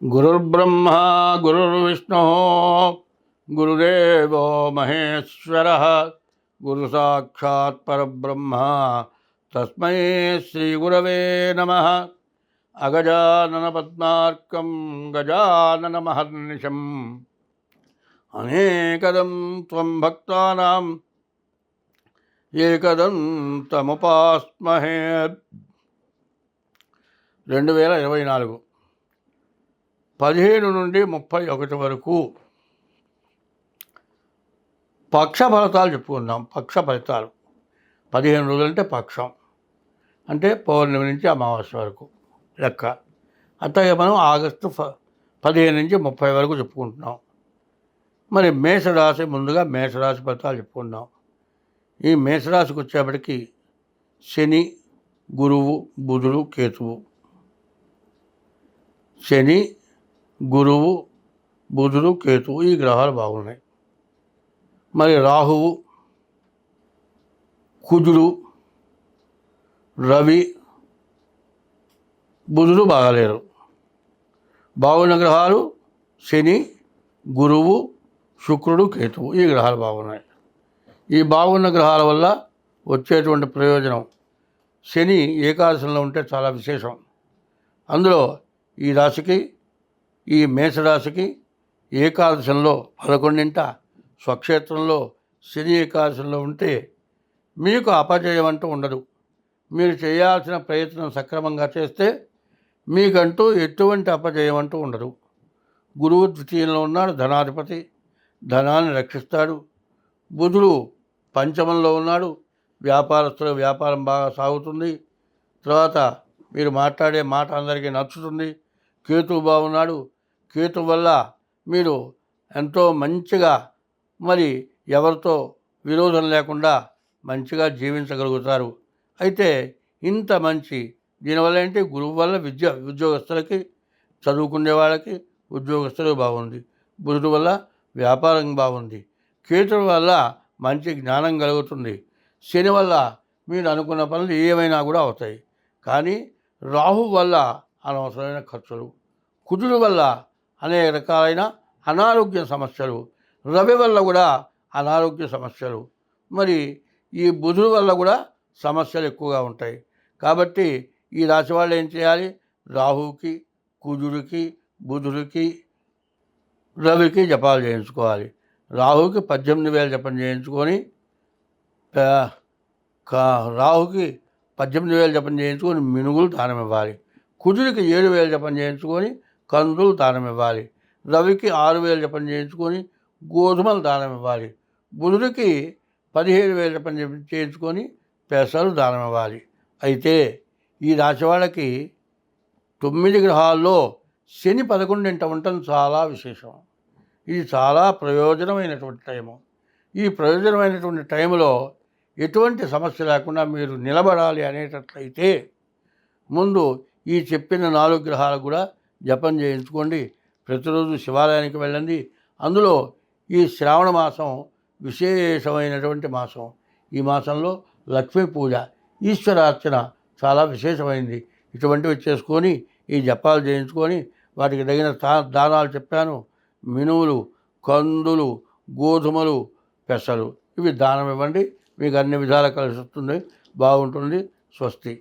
గురుర్బ్రహ్మ గురుర్విష్ణు గురుదేవో మహేశ్వర గురు సాక్షాత్ పరబ్రహ్మ తస్మై శ్రీ గురవే నమః. అగజానన పద్మార్కం గజానన మహర్నిశం అనేకదం త్వం భక్తానాం ఏకదం తముపాస్మహే. 2024 15 నుండి 31 వరకు పక్ష ఫలితాలు చెప్పుకుందాం. పక్ష ఫలితాలు 15 రోజులంటే పక్షం అంటే పౌర్ణమి నుంచి అమావాస్య వరకు లెక్క. అట్లాగే మనం ఆగస్టు 15 నుంచి 30 వరకు చెప్పుకుంటున్నాం. మరి మేషరాశి, ముందుగా మేషరాశి ఫలితాలు చెప్పుకుందాం. ఈ మేషరాశికి వచ్చేప్పటికి శని, గురువు, బుధుడు, కేతువు. శని, గురువు, బుధుడు, కేతువు ఈ గ్రహాలు బాగున్నాయి. మరి రాహువు, కుజుడు, రవి, బుధుడు బాగాలేరు. బాగున్న గ్రహాలు శని, గురువు, శుక్రుడు, కేతువు ఈ గ్రహాలు బాగున్నాయి. ఈ బాగున్న గ్రహాల వల్ల వచ్చేటువంటి ప్రయోజనం, శని ఏకాదశంలో ఉంటే చాలా విశేషం. అందులో ఈ రాశికి, ఈ మేషరాశికి ఏకాదశంలో 11ంట స్వక్షేత్రంలో శని ఏకాదశంలో ఉంటే మీకు అపజయం అంటూ ఉండదు. మీరు చేయాల్సిన ప్రయత్నం సక్రమంగా చేస్తే మీకంటూ ఎటువంటి అపజయం అంటూ ఉండదు. గురువు ద్వితీయంలో ఉన్నాడు, ధనాధిపతి, ధనాన్ని రక్షిస్తాడు. బుధుడు పంచమంలో ఉన్నాడు, వ్యాపారస్తుల వ్యాపారం బాగా సాగుతుంది. తర్వాత మీరు మాట్లాడే మాట అందరికీ నచ్చుతుంది. కేతువు బాగున్నాడు, కేతువు వల్ల మీరు ఎంతో మంచిగా, మరి ఎవరితో విరోధం లేకుండా మంచిగా జీవించగలుగుతారు. అయితే ఇంత మంచి దీనివల్ల ఏంటి, గురువు వల్ల ఉద్యోగస్తులకి, చదువుకునే వాళ్ళకి, ఉద్యోగస్తులకు బాగుంది. బుధుడు వల్ల వ్యాపారం బాగుంది. కేతువు వల్ల మంచి జ్ఞానం కలుగుతుంది. శని వల్ల మీరు అనుకున్న పనులు ఏమైనా కూడా అవుతాయి. కానీ రాహు వల్ల అనవసరమైన ఖర్చులు, కుజుడు వల్ల అనేక రకాలైన అనారోగ్య సమస్యలు, రవి వల్ల కూడా అనారోగ్య సమస్యలు, మరి ఈ బుధుడు వల్ల కూడా సమస్యలు ఎక్కువగా ఉంటాయి. కాబట్టి ఈ రాశి వాళ్ళు ఏం చేయాలి, రాహుకి, కుజుడికి, బుధుడికి, రవికి జపాలు చేయించుకోవాలి. రాహుకి 18,000 జపం చేయించుకొని, రాహుకి 18,000 జపం చేయించుకొని మినుగులు దానం ఇవ్వాలి. కుజుడికి 7,000 జపం చేయించుకొని కందులు దానం ఇవ్వాలి. రవికి 6,000 జపం చేయించుకొని గోధుమలు దానం ఇవ్వాలి. బుధుడికి 17,000 జపం చేయించుకొని పెసలు దానం ఇవ్వాలి. అయితే ఈ రాశి వాళ్ళకి 9 గ్రహాల్లో శని 11ంట ఉండటం చాలా విశేషం. ఇది చాలా ప్రయోజనమైనటువంటి టైము. ఈ ప్రయోజనమైనటువంటి టైంలో ఎటువంటి సమస్య లేకుండా మీరు నిలబడాలి అనేటట్లయితే ముందు ఈ చెప్పిన 4 గ్రహాలు కూడా జపం చేయించుకోండి. ప్రతిరోజు శివాలయానికి వెళ్ళండి. అందులో ఈ శ్రావణ మాసం విశేషమైనటువంటి మాసం. ఈ మాసంలో లక్ష్మీ పూజ, ఈశ్వరార్చన చాలా విశేషమైంది. ఇటువంటివి చేసుకొని ఈ జపాలు చేయించుకొని వాటికి తగిన దానాలు చెప్పాను. మినువులు, కందులు, గోధుమలు, పెసలు ఇవి దానం ఇవ్వండి. మీకు అన్ని విధాలా కలిసి వస్తుంది, బాగుంటుంది. స్వస్తి.